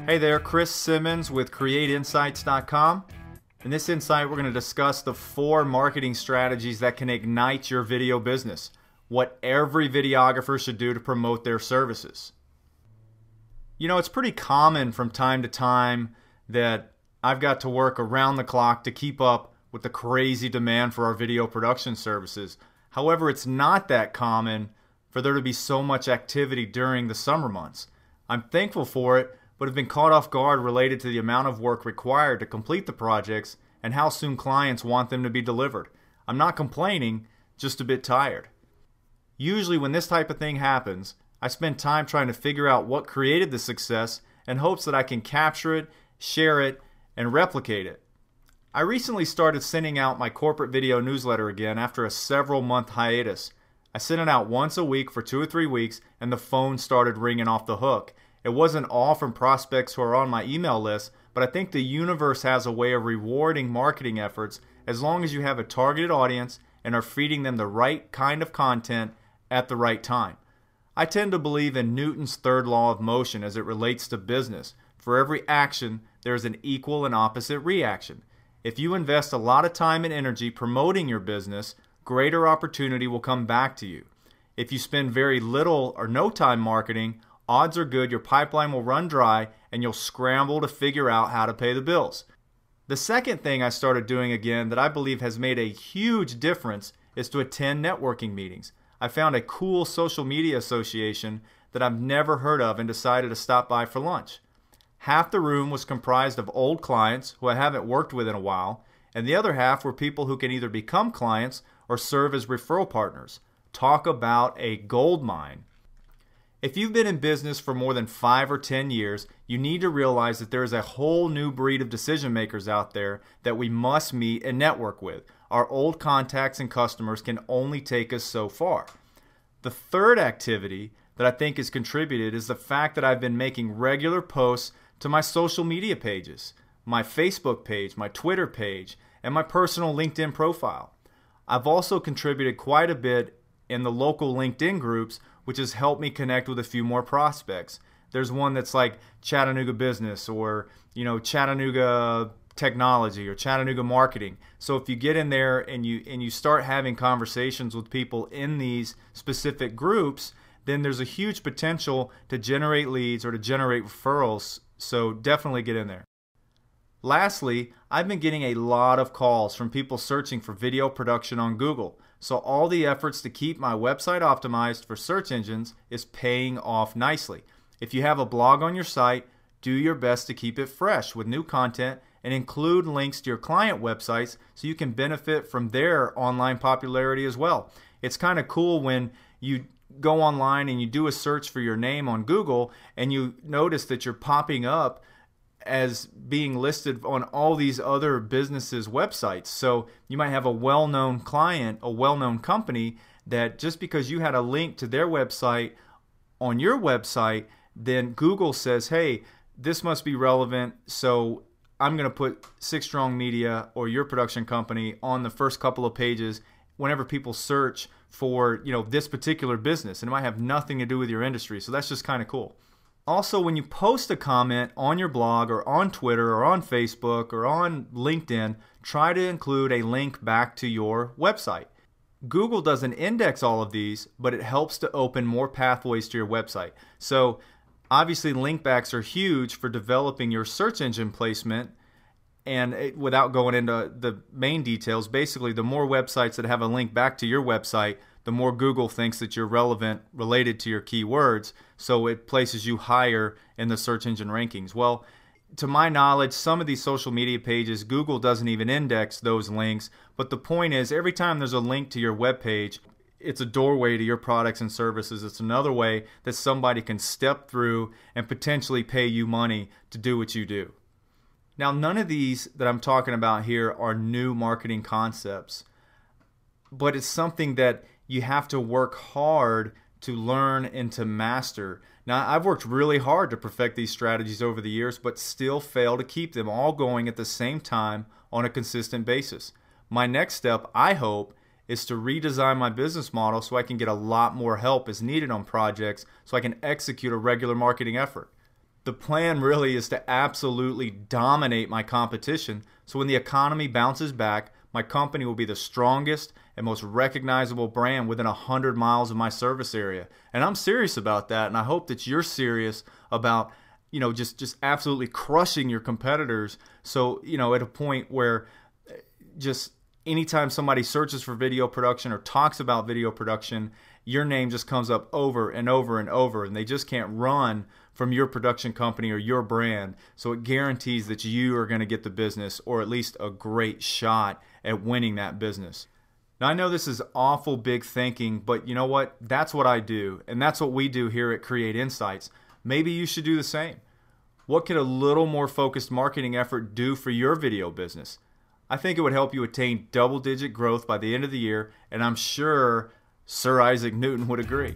Hey there, Chris Simmons with CreateInsights.com. In this insight, we're going to discuss the 4 marketing strategies that can ignite your video business. What every videographer should do to promote their services. You know, it's pretty common from time to time that I've got to work around the clock to keep up with the crazy demand for our video production services. However, it's not that common for there to be so much activity during the summer months. I'm thankful for it, but have been caught off guard related to the amount of work required to complete the projects and how soon clients want them to be delivered. I'm not complaining, just a bit tired. Usually when this type of thing happens, I spend time trying to figure out what created the success in hopes that I can capture it, share it, and replicate it. I recently started sending out my corporate video newsletter again after a several-month hiatus. I sent it out once a week for 2 or 3 weeks, and the phone started ringing off the hook. It wasn't all from prospects who are on my email list, but I think the universe has a way of rewarding marketing efforts as long as you have a targeted audience and are feeding them the right kind of content at the right time. I tend to believe in Newton's third law of motion as it relates to business. For every action, there is an equal and opposite reaction. If you invest a lot of time and energy promoting your business, greater opportunity will come back to you. If you spend very little or no time marketing, odds are good your pipeline will run dry and you'll scramble to figure out how to pay the bills. The second thing I started doing again that I believe has made a huge difference is to attend networking meetings. I found a cool social media association that I've never heard of and decided to stop by for lunch. Half the room was comprised of old clients who I haven't worked with in a while, and the other half were people who can either become clients or serve as referral partners. Talk about a gold mine. If you've been in business for more than 5 or 10 years, you need to realize that there is a whole new breed of decision makers out there that we must meet and network with. Our old contacts and customers can only take us so far. The third activity that I think has contributed is the fact that I've been making regular posts to my social media pages, my Facebook page, my Twitter page, and my personal LinkedIn profile. I've also contributed quite a bit in the local LinkedIn groups, which has helped me connect with a few more prospects. There's one that's like Chattanooga Business or, Chattanooga Technology or Chattanooga Marketing. So if you get in there and you start having conversations with people in these specific groups, then there's a huge potential to generate leads or to generate referrals. So definitely get in there. Lastly, I've been getting a lot of calls from people searching for video production on Google. So all the efforts to keep my website optimized for search engines is paying off nicely. If you have a blog on your site, do your best to keep it fresh with new content and include links to your client websites so you can benefit from their online popularity as well. It's kind of cool when you go online and you do a search for your name on Google and you notice that you're popping up as being listed on all these other businesses' websites. So you might have a well-known client, a well-known company that just because you had a link to their website on your website, then Google says, hey, this must be relevant, so I'm going to put Six Strong Media or your production company on the first couple of pages whenever people search for this particular business. And it might have nothing to do with your industry, so that's just kind of cool. Also, when you post a comment on your blog or on Twitter or on Facebook or on LinkedIn, try to include a link back to your website. Google doesn't index all of these, but it helps to open more pathways to your website. So obviously link backs are huge for developing your search engine placement. And without going into the main details, basically the more websites that have a link back to your website, the more Google thinks that you're relevant related to your keywords, so it places you higher in the search engine rankings. Well, to my knowledge, some of these social media pages, Google doesn't even index those links, but the point is every time there's a link to your web page, it's a doorway to your products and services. It's another way that somebody can step through and potentially pay you money to do what you do. Now, none of these that I'm talking about here are new marketing concepts, but it's something that you have to work hard to learn and to master. Now, I've worked really hard to perfect these strategies over the years, but still fail to keep them all going at the same time on a consistent basis. My next step, I hope, is to redesign my business model so I can get a lot more help as needed on projects so I can execute a regular marketing effort. The plan really is to absolutely dominate my competition, so when the economy bounces back, my company will be the strongest and most recognizable brand within 100 miles of my service area. And I'm serious about that, and I hope that you're serious about, just absolutely crushing your competitors. So, at a point where just anytime somebody searches for video production or talks about video production, your name just comes up over and over and over, and they just can't run from your production company or your brand. So it guarantees that you are going to get the business, or at least a great shot at winning that business. Now, I know this is awful big thinking, but you know what? That's what I do, and that's what we do here at Create Insights. Maybe you should do the same. What could a little more focused marketing effort do for your video business? I think it would help you attain double-digit growth by the end of the year, and I'm sure Sir Isaac Newton would agree.